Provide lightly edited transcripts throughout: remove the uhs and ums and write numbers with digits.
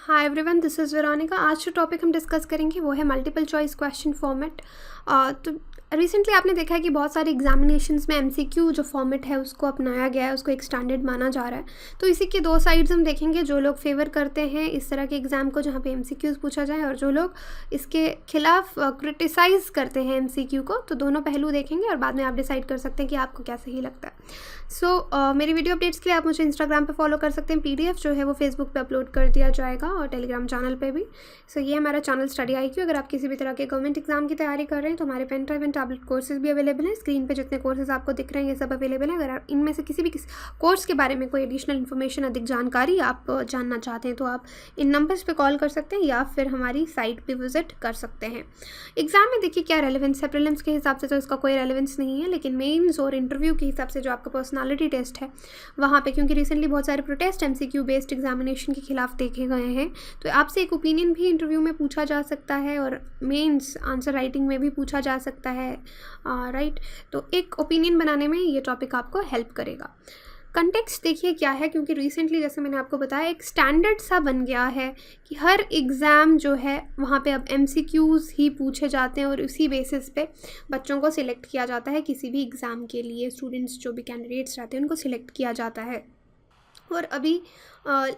Hi everyone, this is Veronica. आज जो topic हम डिस्कस करेंगे वो है मल्टीपल चॉइस क्वेश्चन फॉर्मेट। तो रिसेंटली आपने देखा है कि बहुत सारे एग्जामिनेशंस में एमसीक्यू जो फॉर्मेट है उसको अपनाया गया है, उसको एक स्टैंडर्ड माना जा रहा है। तो इसी के दो साइड्स हम देखेंगे, जो लोग फेवर करते हैं इस तरह के एग्ज़ाम को जहाँ पे एमसीक्यूज़ पूछा जाए और जो लोग इसके खिलाफ क्रिटिसाइज़ करते हैं एमसीक्यू को। तो दोनों पहलू देखेंगे और बाद में आप डिसाइड कर सकते हैं कि आपको क्या सही लगता है। मेरी वीडियो अपडेट्स के लिए आप मुझे इंस्टाग्राम पे फॉलो कर सकते हैं। पीडीएफ जो है वो फेसबुक पे अपलोड कर दिया जाएगा और टेलीग्राम चैनल पे भी। ये हमारा चैनल स्टडी IQ। अगर आप किसी भी तरह के गवर्नमेंट एग्जाम की तैयारी कर रहे हैं तो हमारे pen drive and tablet courses भी अवेलेबल हैं। स्क्रीन पे जितने कोर्सेज आपको दिख रहे हैं ये सब अवेलेबल हैं। अगर आप इनमें से किसी कोर्स के बारे में कोई एडिशनल इन्फॉर्मेशन, अधिक जानकारी आप जानना चाहते हैं तो आप इन नंबर्स पे कॉल कर सकते हैं या फिर हमारी साइट पे विजिट कर सकते हैं। एग्जाम में देखिए क्या रेलेवेंस है। प्रीलिम्स के हिसाब से तो इसका कोई रेलेवेंस नहीं है, लेकिन मेंस और इंटरव्यू के हिसाब से जो आपका पर्सनालिटी टेस्ट है वहाँ पे, क्योंकि रिसेंटली बहुत सारे प्रोटेस्ट एमसीक्यू बेस्ड एग्जामिनेशन के खिलाफ देखे गए हैं, तो आपसे एक ओपिनियन भी इंटरव्यू में पूछा जा सकता है और मेंस आंसर राइटिंग में भी पूछा जा सकता है। राइट, तो एक ओपिनियन बनाने में ये टॉपिक आपको हेल्प करेगा। कंटेक्स्ट देखिए क्या है, क्योंकि रिसेंटली जैसे मैंने आपको बताया एक स्टैंडर्ड सा बन गया है कि हर एग्ज़ाम जो है वहाँ पे अब एमसीक्यूज़ ही पूछे जाते हैं और उसी बेसिस पे बच्चों को सिलेक्ट किया जाता है। किसी भी एग्ज़ाम के लिए स्टूडेंट्स जो भी कैंडिडेट्स रहते हैं उनको सिलेक्ट किया जाता है। और अभी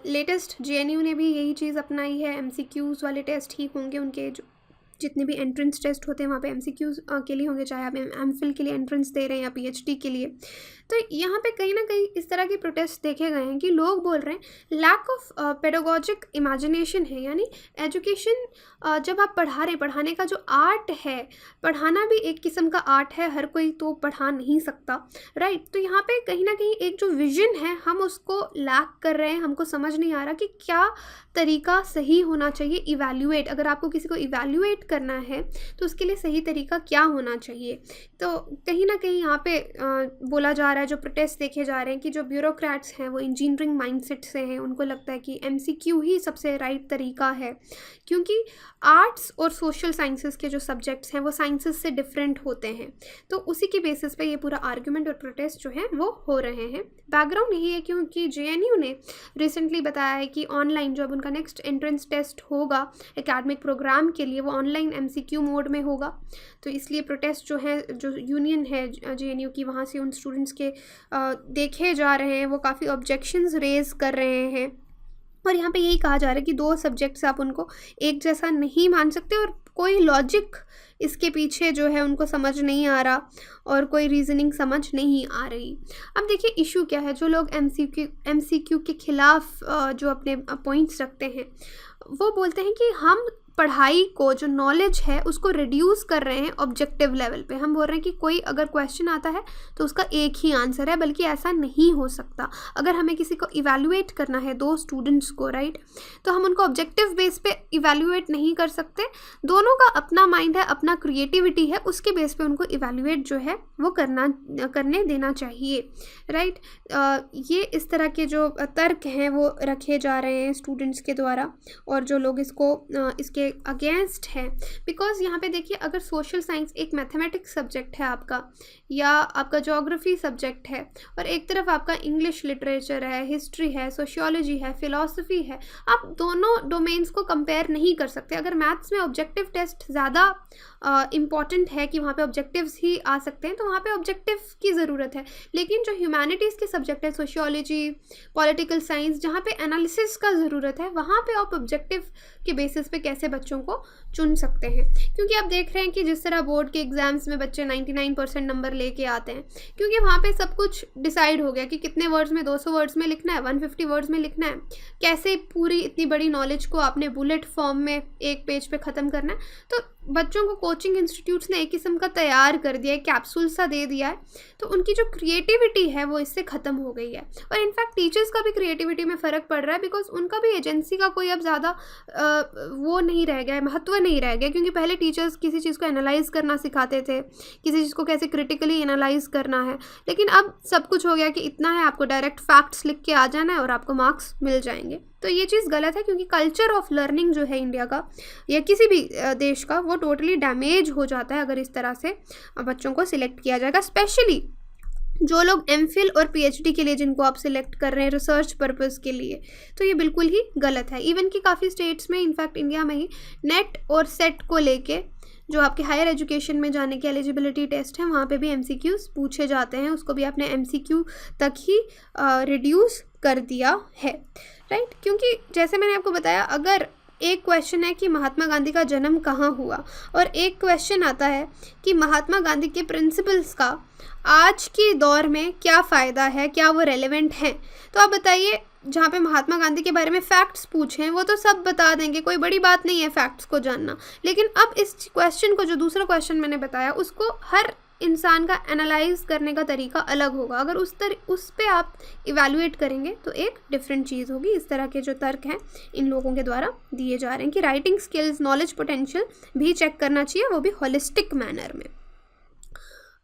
लेटेस्ट JNU ने भी यही चीज़ अपनाई है। एमसीक्यूज़ वाले टेस्ट ही होंगे, उनके जो जितने भी एंट्रेंस टेस्ट होते हैं वहाँ पे एमसीक्यूज़ के लिए होंगे, चाहे आप MPhil के लिए एंट्रेंस दे रहे हैं या PhD के लिए। तो यहाँ पे कहीं ना कहीं इस तरह के प्रोटेस्ट देखे गए हैं कि लोग बोल रहे हैं लैक ऑफ पेडागोजिक इमेजिनेशन है, यानी एजुकेशन जब आप पढ़ा रहे, पढ़ाने का जो आर्ट है, पढ़ाना भी एक किस्म का आर्ट है, हर कोई तो पढ़ा नहीं सकता। राइट, तो यहाँ पे कहीं ना कहीं एक जो विजन है हम उसको लैक कर रहे हैं। हमको समझ नहीं आ रहा कि क्या तरीका सही होना चाहिए। इवैल्यूएट, अगर आपको किसी को इवैल्यूएट करना है तो उसके लिए सही तरीका क्या होना चाहिए। तो कहीं ना कहीं यहाँ पे बोला जा रहा है, जो प्रोटेस्ट देखे जा रहे हैं कि जो ब्यूरोक्रेट्स हैं वो इंजीनियरिंग माइंडसेट से हैं, उनको लगता है कि MCQ ही सबसे राइट तरीका है, क्योंकि आर्ट्स और सोशल साइंसेस के जो सब्जेक्ट्स हैं वो साइंसेस से डिफरेंट होते हैं। तो उसी के बेसिस पे ये पूरा आर्ग्यूमेंट और प्रोटेस्ट जो है वो हो रहे हैं। बैकग्राउंड यही है क्योंकि JNU ने रिसेंटली बताया है कि ऑनलाइन जो अब उनका नेक्स्ट एंट्रेंस टेस्ट होगा एकेडमिक प्रोग्राम के लिए, वो ऑनलाइन MCQ मोड में होगा। तो इसलिए प्रोटेस्ट जो है, जो यूनियन है JNU की, वहाँ से उन स्टूडेंट्स के देखे जा रहे हैं, वो काफ़ी ऑब्जेक्शंस रेज कर रहे हैं। और यहाँ पे यही कहा जा रहा है कि दो सब्जेक्ट्स आप उनको एक जैसा नहीं मान सकते और कोई लॉजिक इसके पीछे जो है उनको समझ नहीं आ रहा और कोई रीज़निंग समझ नहीं आ रही। अब देखिए इशू क्या है, जो लोग MCQ के खिलाफ जो अपने पॉइंट्स रखते हैं वो बोलते हैं कि हम पढ़ाई को, जो नॉलेज है उसको रिड्यूस कर रहे हैं ऑब्जेक्टिव लेवल पे। हम बोल रहे हैं कि कोई अगर क्वेश्चन आता है तो उसका एक ही आंसर है, बल्कि ऐसा नहीं हो सकता। अगर हमें किसी को इवैल्यूएट करना है, दो स्टूडेंट्स को, राइट, तो हम उनको ऑब्जेक्टिव बेस पे इवैल्यूएट नहीं कर सकते। दोनों का अपना माइंड है, अपना क्रिएटिविटी है, उसके बेस पे उनको इवैल्यूएट जो है वो करने देना चाहिए। राइट, ये इस तरह के जो तर्क हैं वो रखे जा रहे हैं स्टूडेंट्स के द्वारा, और जो लोग इसके अगेंस्ट है। बिकॉज यहाँ पे देखिए, अगर सोशल साइंस एक मैथमेटिक्स सब्जेक्ट है आपका, या आपका ज्योग्राफी सब्जेक्ट है, और एक तरफ आपका इंग्लिश लिटरेचर है, हिस्ट्री है, सोशियोलॉजी है, फिलॉसफी है, आप दोनों डोमेन्स को कंपेयर नहीं कर सकते। अगर मैथ्स में ऑब्जेक्टिव टेस्ट ज़्यादा इम्पॉर्टेंट है कि वहाँ पे ऑब्जेक्टिव्स ही आ सकते हैं, तो वहाँ पे ऑब्जेक्टिव की ज़रूरत है। लेकिन जो ह्यूमैनिटीज़ के सब्जेक्ट है, सोशियोलॉजी, पॉलिटिकल साइंस, जहाँ पे एनालिसिस का ज़रूरत है, वहाँ पे आप ऑब्जेक्टिव के बेसिस पे कैसे बच्चों को चुन सकते हैं। क्योंकि आप देख रहे हैं कि जिस तरह बोर्ड के एग्जाम्स में बच्चे 99% नंबर लेके आते हैं, क्योंकि वहाँ पे सब कुछ डिसाइड हो गया कि कितने वर्ड्स में, 200 वर्ड्स में लिखना है, 150 वर्ड्स में लिखना है, कैसे पूरी इतनी बड़ी नॉलेज को आपने बुलेट फॉर्म में एक पेज पे ख़त्म करना है। तो बच्चों को कोचिंग इंस्टीट्यूट्स ने एक किस्म का तैयार कर दिया है, कैप्सूल सा दे दिया है, तो उनकी जो क्रिएटिविटी है वो इससे ख़त्म हो गई है। और इनफैक्ट टीचर्स का भी क्रिएटिविटी में फ़र्क पड़ रहा है, बिकॉज उनका भी एजेंसी का कोई अब ज़्यादा वो नहीं रह गया है, महत्व नहीं रह गया। क्योंकि पहले टीचर्स किसी चीज़ को एनालाइज करना सिखाते थे, किसी चीज़ को कैसे क्रिटिकली एनालाइज करना है, लेकिन अब सब कुछ हो गया कि इतना है, आपको डायरेक्ट फैक्ट्स लिख के आ जाना है और आपको मार्क्स मिल जाएंगे। तो ये चीज़ गलत है, क्योंकि कल्चर ऑफ लर्निंग जो है इंडिया का या किसी भी देश का, वो टोटली डैमेज हो जाता है अगर इस तरह से बच्चों को सिलेक्ट किया जाएगा। स्पेशली जो लोग एमफिल और पीएचडी के लिए जिनको आप सिलेक्ट कर रहे हैं रिसर्च पर्पस के लिए, तो ये बिल्कुल ही गलत है। इवन कि काफ़ी स्टेट्स में, इनफैक्ट इंडिया में ही, नेट और सेट को लेके जो आपके हायर एजुकेशन में जाने के एलिजिबिलिटी टेस्ट हैं वहाँ पे भी एमसीक्यूज पूछे जाते हैं, उसको भी आपने एमसीक्यू तक ही रिड्यूस कर दिया है, राइट। क्योंकि जैसे मैंने आपको बताया, अगर एक क्वेश्चन है कि महात्मा गांधी का जन्म कहाँ हुआ, और एक क्वेश्चन आता है कि महात्मा गांधी के प्रिंसिपल्स का आज के दौर में क्या फ़ायदा है, क्या वो रेलेवेंट हैं, तो आप बताइए। जहाँ पे महात्मा गांधी के बारे में फैक्ट्स पूछें वो तो सब बता देंगे, कोई बड़ी बात नहीं है फैक्ट्स को जानना। लेकिन अब इस क्वेश्चन को, जो दूसरा क्वेश्चन मैंने बताया, उसको हर इंसान का एनालाइज करने का तरीका अलग होगा। अगर उस पे आप इवैल्यूएट करेंगे तो एक डिफरेंट चीज़ होगी। इस तरह के जो तर्क हैं इन लोगों के द्वारा दिए जा रहे हैं कि राइटिंग स्किल्स, नॉलेज पोटेंशियल भी चेक करना चाहिए, वो भी होलिस्टिक मैनर में।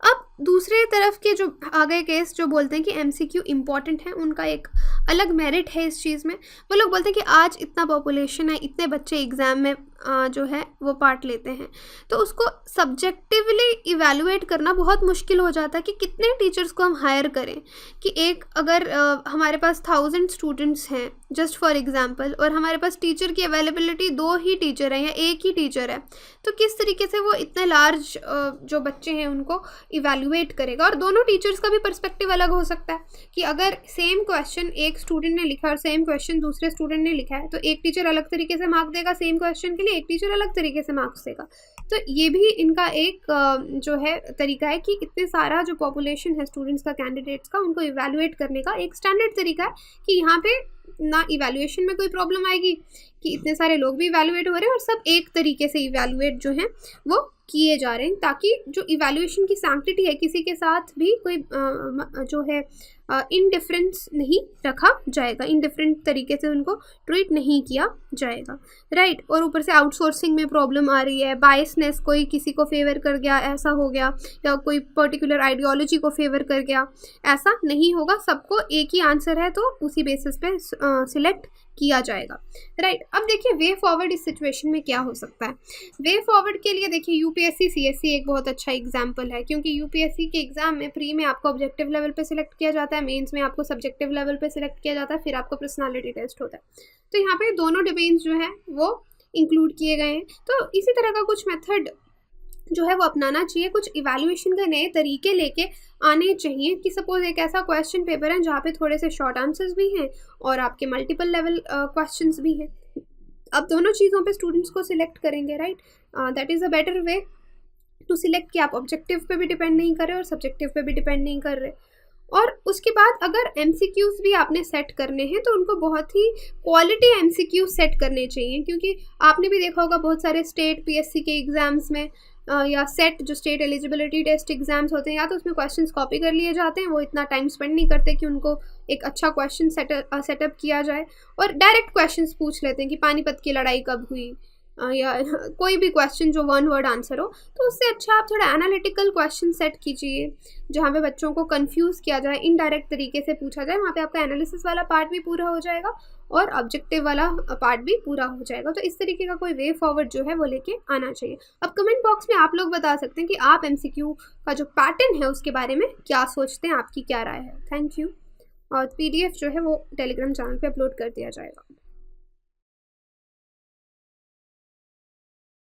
अब दूसरे तरफ के जो आ गए केस जो बोलते हैं कि एमसीक्यू इम्पॉर्टेंट है, उनका एक अलग मेरिट है इस चीज़ में। वो लोग बोलते हैं कि आज इतना पॉपुलेशन है, इतने बच्चे एग्ज़ाम में जो है वो पार्ट लेते हैं, तो उसको सब्जेक्टिवली इवैल्यूएट करना बहुत मुश्किल हो जाता है कि कितने टीचर्स को हम हायर करें। कि एक अगर हमारे पास 1000 स्टूडेंट्स हैं जस्ट फॉर एग्जांपल, और हमारे पास टीचर की अवेलेबिलिटी 2 ही टीचर हैं या एक ही टीचर है, तो किस तरीके से वो इतने लार्ज जो बच्चे हैं उनको इवैल्यूएट करेगा। और दोनों टीचर्स का भी पर्सपेक्टिव अलग हो सकता है कि अगर सेम क्वेश्चन एक स्टूडेंट ने लिखा और सेम क्वेश्चन दूसरे स्टूडेंट ने लिखा है, तो एक टीचर अलग तरीके से मार्क देगा सेम क्वेश्चन के लिए, एक टीचर अलग तरीके से मार्क्स देगा। तो ये भी इनका एक जो है तरीका है कि इतने सारा जो पॉपुलेशन है स्टूडेंट्स का, कैंडिडेट्स का, उनको इवैल्यूएट करने का एक स्टैंडर्ड तरीका है कि यहाँ पे ना इवैल्यूएशन में कोई प्रॉब्लम आएगी कि इतने सारे लोग भी इवैल्यूएट हो रहे हैं और सब एक तरीके से इवैल्यूएट जो हैं वो किए जा रहे हैं, ताकि जो इवैल्यूएशन की सैंक्टिटी है, किसी के साथ भी कोई जो है इनडिफरेंस नहीं रखा जाएगा, इनडिफरेंट तरीके से उनको ट्रीट नहीं किया जाएगा, राइट। और ऊपर से आउटसोर्सिंग में प्रॉब्लम आ रही है, बायसनेस, कोई किसी को फेवर कर गया ऐसा हो गया, या कोई पर्टिकुलर आइडियोलॉजी को फेवर कर गया, ऐसा नहीं होगा। सबको एक ही आंसर है तो उसी बेसिस पे सिलेक्ट किया जाएगा, राइट। अब देखिए वे फॉरवर्ड इस सिचुएशन में क्या हो सकता है। वे फॉरवर्ड के लिए देखिए यूपीएससी सीएससी एक बहुत अच्छा एग्जाम्पल है, क्योंकि यूपीएससी के एग्जाम में प्री में आपको ऑब्जेक्टिव लेवल पे सिलेक्ट किया जाता है, मेंस में आपको सब्जेक्टिव लेवल पे सिलेक्ट किया जाता है, फिर आपको पर्सनालिटी टेस्ट होता है। तो यहाँ पे दोनों डोमेन्स जो है वो इंक्लूड किए गए हैं। तो इसी तरह का कुछ मेथड जो है वो अपनाना चाहिए, कुछ इवैल्यूएशन के नए तरीके लेके आने चाहिए। कि सपोज एक ऐसा क्वेश्चन पेपर है जहाँ पे थोड़े से शॉर्ट आंसर्स भी हैं और आपके मल्टीपल लेवल क्वेश्चंस भी हैं, अब दोनों चीज़ों पे स्टूडेंट्स को सिलेक्ट करेंगे, right. That is a better way to select कि आप ऑब्जेक्टिव पे भी डिपेंड नहीं कर रहे और सब्जेक्टिव पे भी डिपेंड नहीं कर रहे। और उसके बाद अगर एमसीक्यूज़ भी आपने सेट करने हैं तो उनको बहुत ही क्वालिटी एमसीक्यू सेट करने चाहिए, क्योंकि आपने भी देखा होगा बहुत सारे स्टेट पीएससी के एग्ज़ाम्स में या सेट जो स्टेट एलिजिबिलिटी टेस्ट एग्जाम्स होते हैं, या तो उसमें क्वेश्चंस कॉपी कर लिए जाते हैं, वो इतना टाइम स्पेंड नहीं करते कि उनको एक अच्छा क्वेश्चन सेटअप किया जाए, और डायरेक्ट क्वेश्चंस पूछ लेते हैं कि पानीपत की लड़ाई कब हुई, या कोई भी क्वेश्चन जो 1 वर्ड आंसर हो। तो उससे अच्छा आप थोड़ा एनालिटिकल क्वेश्चन सेट कीजिए जहाँ पे बच्चों को कंफ्यूज किया जाए, इनडायरेक्ट तरीके से पूछा जाए, वहाँ पे आपका एनालिसिस वाला पार्ट भी पूरा हो जाएगा और ऑब्जेक्टिव वाला पार्ट भी पूरा हो जाएगा। तो इस तरीके का कोई वे फॉरवर्ड जो है वो लेके आना चाहिए। अब कमेंट बॉक्स में आप लोग बता सकते हैं कि आप एमसीक्यू का जो पैटर्न है उसके बारे में क्या सोचते हैं, आपकी क्या राय है। Thank you. और PDF जो है वो टेलीग्राम चैनल पे अपलोड कर दिया जाएगा।